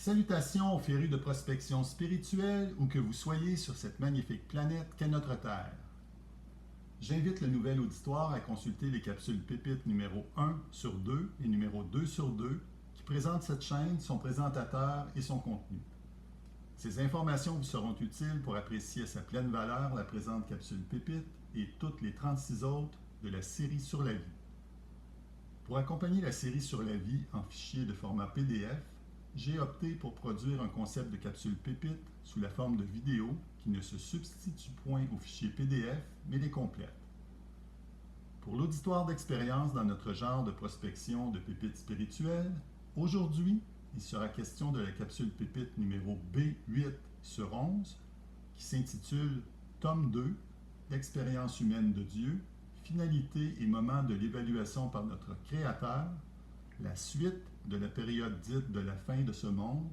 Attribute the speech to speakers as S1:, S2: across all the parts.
S1: Salutations aux férus de prospection spirituelle où que vous soyez sur cette magnifique planète qu'est notre Terre. J'invite le nouvel auditoire à consulter les capsules pépites numéro 1 sur 2 et numéro 2 sur 2 qui présentent cette chaîne, son présentateur et son contenu. Ces informations vous seront utiles pour apprécier à sa pleine valeur la présente capsule pépite et toutes les 36 autres de la série sur la vie. Pour accompagner la série sur la vie en fichier de format PDF, j'ai opté pour produire un concept de capsule pépite sous la forme de vidéo qui ne se substitue point au fichier PDF, mais les complète. Pour l'auditoire d'expérience dans notre genre de prospection de pépites spirituelles, aujourd'hui, il sera question de la capsule pépite numéro B8 sur 11 qui s'intitule Tome 2, l'expérience humaine de Dieu, finalité et moment de l'évaluation par notre Créateur, la suite de la période dite de la fin de ce monde,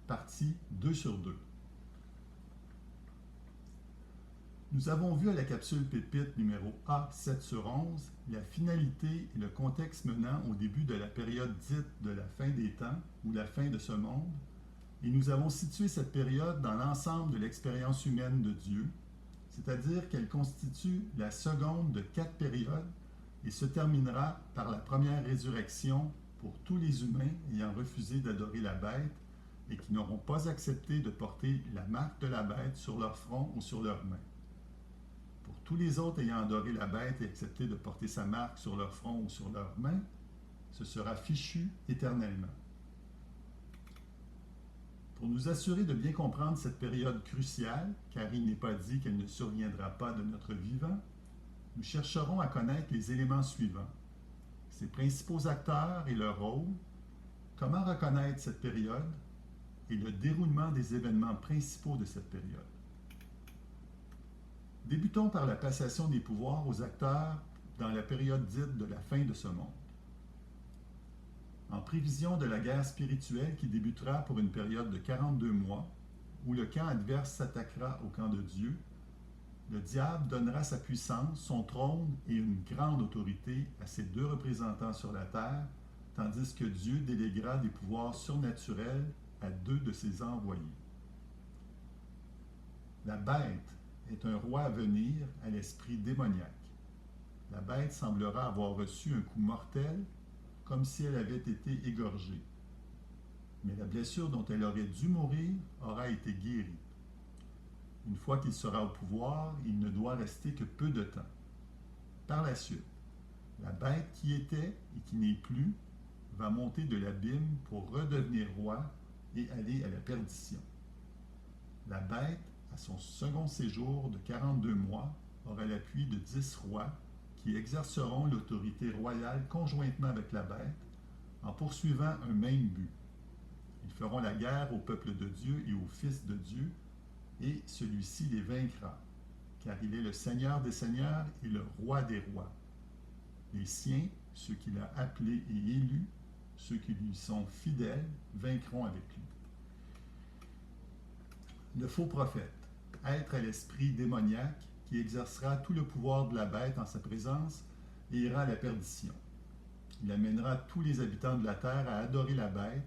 S1: partie 2 sur 2. Nous avons vu à la capsule pépite numéro A7 sur 11 la finalité et le contexte menant au début de la période dite de la fin des temps ou la fin de ce monde, et nous avons situé cette période dans l'ensemble de l'expérience humaine de Dieu, c'est-à-dire qu'elle constitue la seconde de 4 périodes et se terminera par la première résurrection pour tous les humains ayant refusé d'adorer la bête et qui n'auront pas accepté de porter la marque de la bête sur leur front ou sur leurs mains. Pour tous les autres ayant adoré la bête et accepté de porter sa marque sur leur front ou sur leurs mains, ce sera fichu éternellement. Pour nous assurer de bien comprendre cette période cruciale, car il n'est pas dit qu'elle ne surviendra pas de notre vivant, nous chercherons à connaître les éléments suivants: ses principaux acteurs et leur rôle, comment reconnaître cette période et le déroulement des événements principaux de cette période. Débutons par la passation des pouvoirs aux acteurs dans la période dite de la fin de ce monde. En prévision de la guerre spirituelle qui débutera pour une période de 42 mois, où le camp adverse s'attaquera au camp de Dieu, le diable donnera sa puissance, son trône et une grande autorité à ses deux représentants sur la terre, tandis que Dieu déléguera des pouvoirs surnaturels à 2 de ses envoyés. La bête est un roi à venir à l'esprit démoniaque. La bête semblera avoir reçu un coup mortel, comme si elle avait été égorgée. Mais la blessure dont elle aurait dû mourir aura été guérie. Une fois qu'il sera au pouvoir, il ne doit rester que peu de temps. Par la suite, la bête qui était et qui n'est plus va monter de l'abîme pour redevenir roi et aller à la perdition. La bête, à son second séjour de 42 mois, aura l'appui de 10 rois qui exerceront l'autorité royale conjointement avec la bête en poursuivant un même but. Ils feront la guerre au peuple de Dieu et au Fils de Dieu, et celui-ci les vaincra, car il est le Seigneur des seigneurs et le Roi des rois. Les siens, ceux qu'il a appelés et élus, ceux qui lui sont fidèles, vaincront avec lui. Le faux prophète, être à l'esprit démoniaque, qui exercera tout le pouvoir de la bête en sa présence et ira à la perdition. Il amènera tous les habitants de la terre à adorer la bête,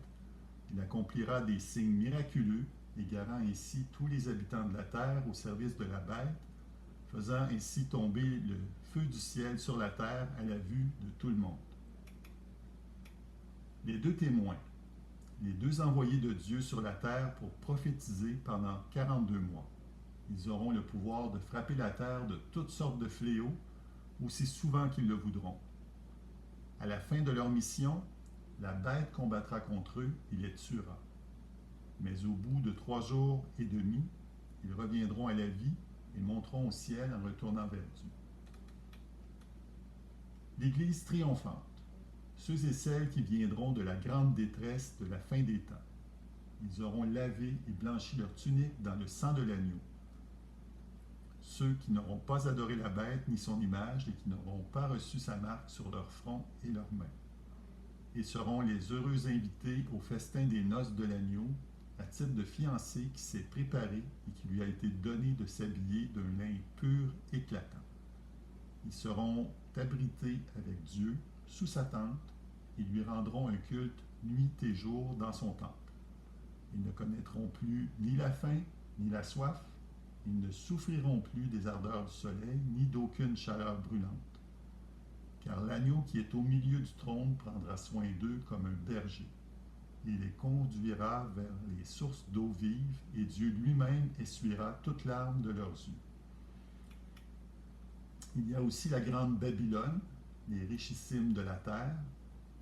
S1: il accomplira des signes miraculeux, égarant ainsi tous les habitants de la terre au service de la bête, faisant ainsi tomber le feu du ciel sur la terre à la vue de tout le monde. Les 2 témoins, les 2 envoyés de Dieu sur la terre pour prophétiser pendant 42 mois. Ils auront le pouvoir de frapper la terre de toutes sortes de fléaux, aussi souvent qu'ils le voudront. À la fin de leur mission, la bête combattra contre eux et les tuera. Mais au bout de 3 jours et demi, ils reviendront à la vie et monteront au ciel en retournant vers Dieu. L'Église triomphante, ceux et celles qui viendront de la grande détresse de la fin des temps. Ils auront lavé et blanchi leur tunique dans le sang de l'agneau. Ceux qui n'auront pas adoré la bête ni son image et qui n'auront pas reçu sa marque sur leur front et leurs mains. Et seront les heureux invités au festin des noces de l'agneau, à titre de fiancé qui s'est préparé et qui lui a été donné de s'habiller d'un lin pur éclatant. Ils seront abrités avec Dieu sous sa tente et lui rendront un culte nuit et jour dans son temple. Ils ne connaîtront plus ni la faim, ni la soif. Ils ne souffriront plus des ardeurs du soleil, ni d'aucune chaleur brûlante. Car l'agneau qui est au milieu du trône prendra soin d'eux comme un berger. Il les conduira vers les sources d'eau vive, et Dieu lui-même essuiera toute larme de leurs yeux. Il y a aussi la grande Babylone, les richissimes de la terre,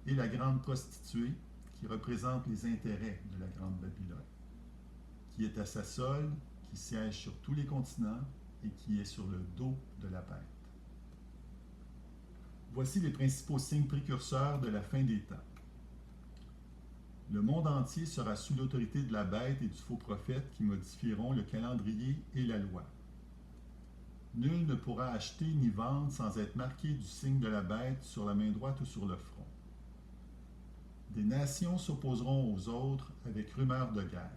S1: et la grande prostituée, qui représente les intérêts de la grande Babylone, qui est à sa solde, qui siège sur tous les continents et qui est sur le dos de la bête. Voici les principaux signes précurseurs de la fin des temps. Le monde entier sera sous l'autorité de la bête et du faux prophète qui modifieront le calendrier et la loi. Nul ne pourra acheter ni vendre sans être marqué du signe de la bête sur la main droite ou sur le front. Des nations s'opposeront aux autres avec rumeur de guerre.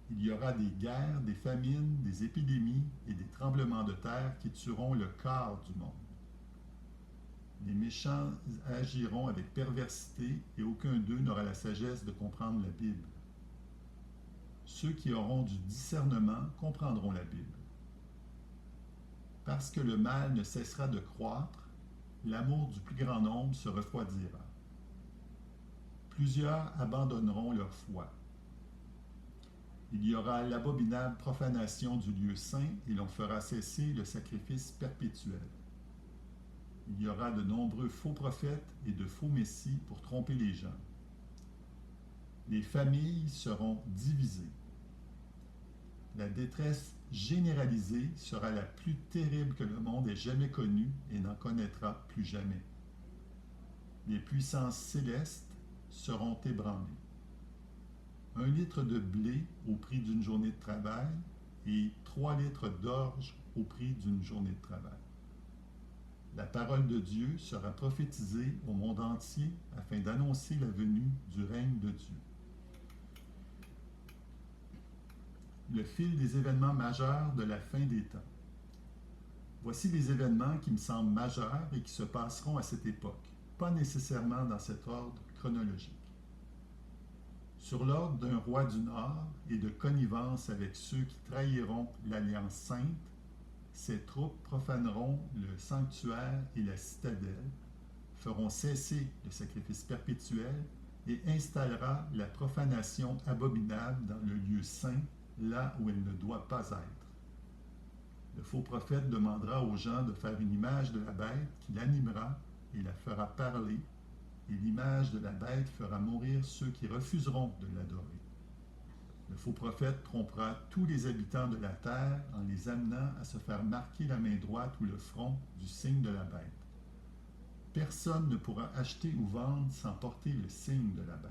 S1: Il y aura des guerres, des famines, des épidémies et des tremblements de terre qui tueront le quart du monde. Les méchants agiront avec perversité et aucun d'eux n'aura la sagesse de comprendre la Bible. Ceux qui auront du discernement comprendront la Bible. Parce que le mal ne cessera de croître, l'amour du plus grand nombre se refroidira. Plusieurs abandonneront leur foi. Il y aura l'abominable profanation du lieu saint et l'on fera cesser le sacrifice perpétuel. Il y aura de nombreux faux prophètes et de faux messies pour tromper les gens. Les familles seront divisées. La détresse généralisée sera la plus terrible que le monde ait jamais connue et n'en connaîtra plus jamais. Les puissances célestes seront ébranlées. 1 litre de blé au prix d'une journée de travail et 3 litres d'orge au prix d'une journée de travail. La parole de Dieu sera prophétisée au monde entier afin d'annoncer la venue du règne de Dieu. Le fil des événements majeurs de la fin des temps. Voici les événements qui me semblent majeurs et qui se passeront à cette époque, pas nécessairement dans cet ordre chronologique. Sur l'ordre d'un roi du Nord et de connivence avec ceux qui trahiront l'Alliance sainte, ces troupes profaneront le sanctuaire et la citadelle, feront cesser le sacrifice perpétuel et installera la profanation abominable dans le lieu saint, là où elle ne doit pas être. Le faux prophète demandera aux gens de faire une image de la bête qui l'animera et la fera parler, et l'image de la bête fera mourir ceux qui refuseront de l'adorer. Le faux prophète trompera tous les habitants de la terre en les amenant à se faire marquer la main droite ou le front du signe de la bête. Personne ne pourra acheter ou vendre sans porter le signe de la bête.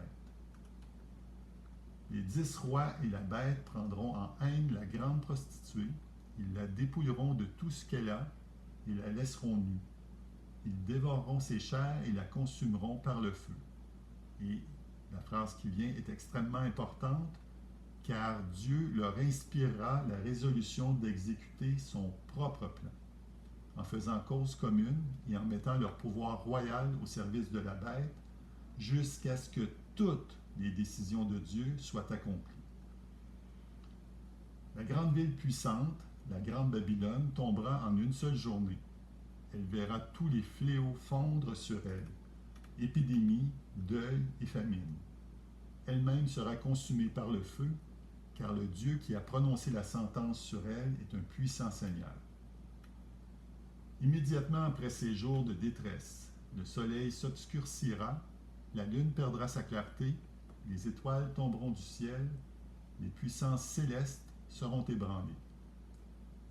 S1: Les 10 rois et la bête prendront en haine la grande prostituée, ils la dépouilleront de tout ce qu'elle a et la laisseront nue. Ils dévoreront ses chairs et la consumeront par le feu. Et la phrase qui vient est extrêmement importante, car Dieu leur inspirera la résolution d'exécuter son propre plan, en faisant cause commune et en mettant leur pouvoir royal au service de la bête, jusqu'à ce que toutes les décisions de Dieu soient accomplies. La grande ville puissante, la grande Babylone, tombera en une seule journée. Elle verra tous les fléaux fondre sur elle, épidémie, deuil et famine. Elle-même sera consumée par le feu, car le Dieu qui a prononcé la sentence sur elle est un puissant Seigneur. Immédiatement après ces jours de détresse, le soleil s'obscurcira, la lune perdra sa clarté, les étoiles tomberont du ciel, les puissances célestes seront ébranlées.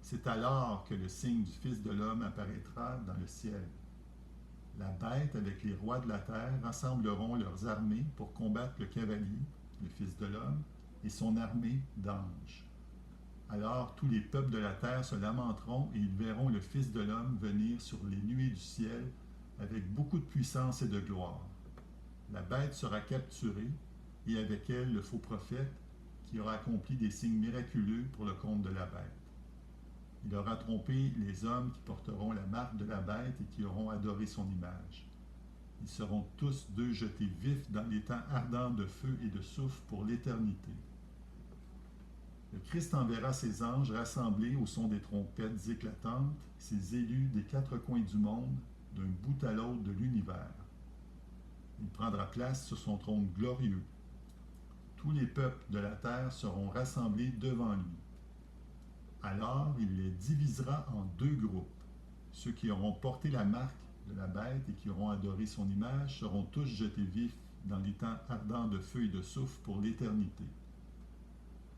S1: C'est alors que le signe du Fils de l'homme apparaîtra dans le ciel. La bête avec les rois de la terre rassembleront leurs armées pour combattre le cavalier, le Fils de l'homme, et son armée d'anges. Alors tous les peuples de la terre se lamenteront et ils verront le Fils de l'homme venir sur les nuées du ciel avec beaucoup de puissance et de gloire. La bête sera capturée et avec elle le faux prophète qui aura accompli des signes miraculeux pour le compte de la bête. Il aura trompé les hommes qui porteront la marque de la bête et qui auront adoré son image. Ils seront tous deux jetés vifs dans les temps ardents de feu et de soufre pour l'éternité. Le Christ enverra ses anges rassemblés au son des trompettes éclatantes, ses élus des quatre coins du monde, d'un bout à l'autre de l'univers. Il prendra place sur son trône glorieux. Tous les peuples de la terre seront rassemblés devant lui. Alors il les divisera en deux groupes. Ceux qui auront porté la marque de la bête et qui auront adoré son image seront tous jetés vifs dans les temps ardents de feu et de soufre pour l'éternité.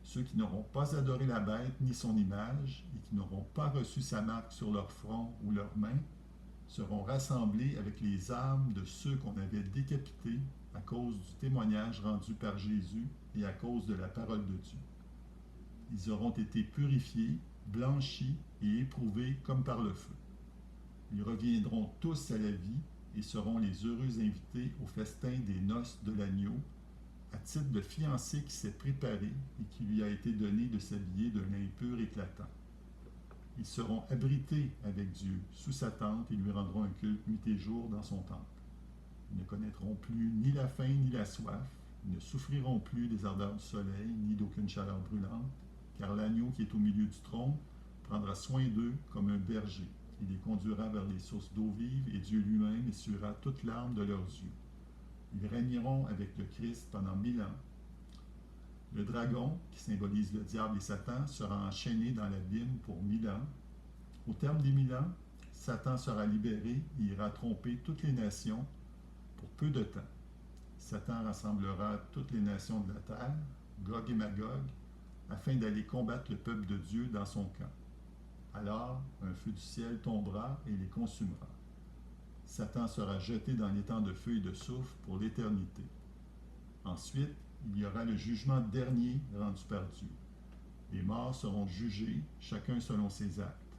S1: Ceux qui n'auront pas adoré la bête ni son image et qui n'auront pas reçu sa marque sur leur front ou leurs mains seront rassemblés avec les âmes de ceux qu'on avait décapités à cause du témoignage rendu par Jésus et à cause de la parole de Dieu. Ils auront été purifiés, blanchis et éprouvés comme par le feu. Ils reviendront tous à la vie et seront les heureux invités au festin des noces de l'agneau, à titre de fiancé qui s'est préparé et qui lui a été donné de s'habiller d'un lin pur éclatant. Ils seront abrités avec Dieu sous sa tente et lui rendront un culte nuit et jour dans son temple. Ils ne connaîtront plus ni la faim ni la soif, ils ne souffriront plus des ardeurs du soleil ni d'aucune chaleur brûlante, car l'agneau qui est au milieu du trône prendra soin d'eux comme un berger. Il les conduira vers les sources d'eau vive et Dieu lui-même essuiera toute larme de leurs yeux. Ils régneront avec le Christ pendant 1000 ans. Le dragon, qui symbolise le diable et Satan, sera enchaîné dans l'abîme pour 1000 ans. Au terme des 1000 ans, Satan sera libéré et ira tromper toutes les nations pour peu de temps. Satan rassemblera toutes les nations de la terre, Gog et Magog, afin d'aller combattre le peuple de Dieu dans son camp. Alors, un feu du ciel tombera et les consumera. Satan sera jeté dans les temps de feu et de soufre pour l'éternité. Ensuite, il y aura le jugement dernier rendu par Dieu. Les morts seront jugés, chacun selon ses actes.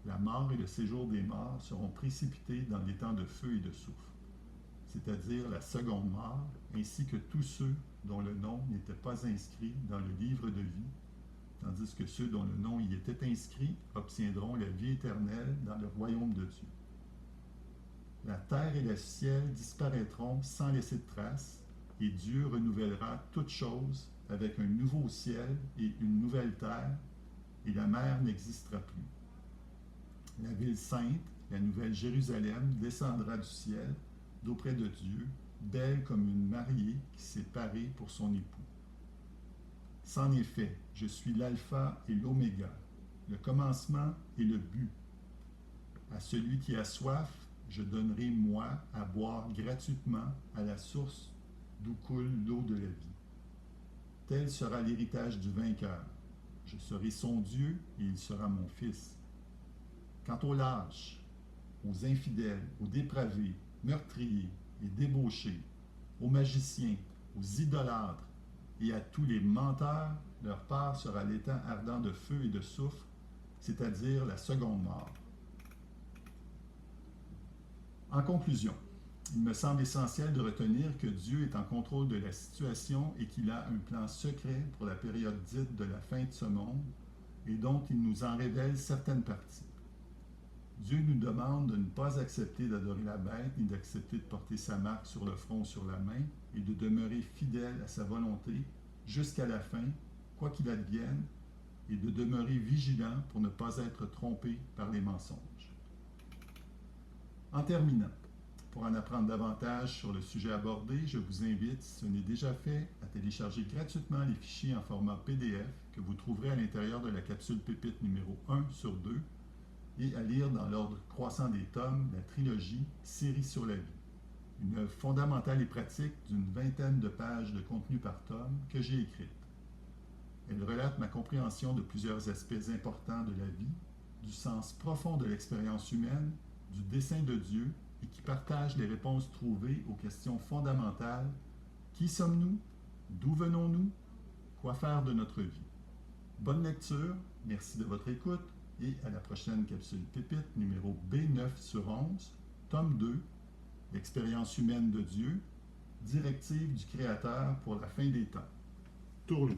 S1: La mort et le séjour des morts seront précipités dans les temps de feu et de soufre, c'est-à-dire la seconde mort, ainsi que tous ceux dont le nom n'était pas inscrit dans le livre de vie, tandis que ceux dont le nom y était inscrit obtiendront la vie éternelle dans le royaume de Dieu. La terre et le ciel disparaîtront sans laisser de traces, et Dieu renouvellera toutes choses avec un nouveau ciel et une nouvelle terre, et la mer n'existera plus. La ville sainte, la nouvelle Jérusalem, descendra du ciel, d'auprès de Dieu, belle comme une mariée qui s'est parée pour son époux. C'en est fait, je suis l'alpha et l'oméga, le commencement et le but. À celui qui a soif, je donnerai, moi, à boire gratuitement à la source d'où coule l'eau de la vie. Tel sera l'héritage du vainqueur. Je serai son Dieu et il sera mon fils. Quant aux lâches, aux infidèles, aux dépravés, meurtriers et débauchés, aux magiciens, aux idolâtres et à tous les menteurs, leur part sera l'étang ardent de feu et de soufre, c'est-à-dire la seconde mort. En conclusion, il me semble essentiel de retenir que Dieu est en contrôle de la situation et qu'il a un plan secret pour la période dite de la fin de ce monde et dont il nous en révèle certaines parties. Dieu nous demande de ne pas accepter d'adorer la bête ni d'accepter de porter sa marque sur le front ou sur la main et de demeurer fidèle à sa volonté jusqu'à la fin, quoi qu'il advienne, et de demeurer vigilant pour ne pas être trompé par les mensonges. En terminant, pour en apprendre davantage sur le sujet abordé, je vous invite, si ce n'est déjà fait, à télécharger gratuitement les fichiers en format PDF que vous trouverez à l'intérieur de la capsule Pépite numéro 1 sur 2 et à lire dans l'ordre croissant des tomes la trilogie Série sur la vie, une œuvre fondamentale et pratique d'une 20aine de pages de contenu par tome que j'ai écrite. Elle relate ma compréhension de plusieurs aspects importants de la vie, du sens profond de l'expérience humaine, du dessein de Dieu et qui partage les réponses trouvées aux questions fondamentales: qui sommes-nous? D'où venons-nous? Quoi faire de notre vie? Bonne lecture, merci de votre écoute et à la prochaine capsule Pépite numéro B9 sur 11, tome 2, l'expérience humaine de Dieu, directive du Créateur pour la fin des temps. Tourlou.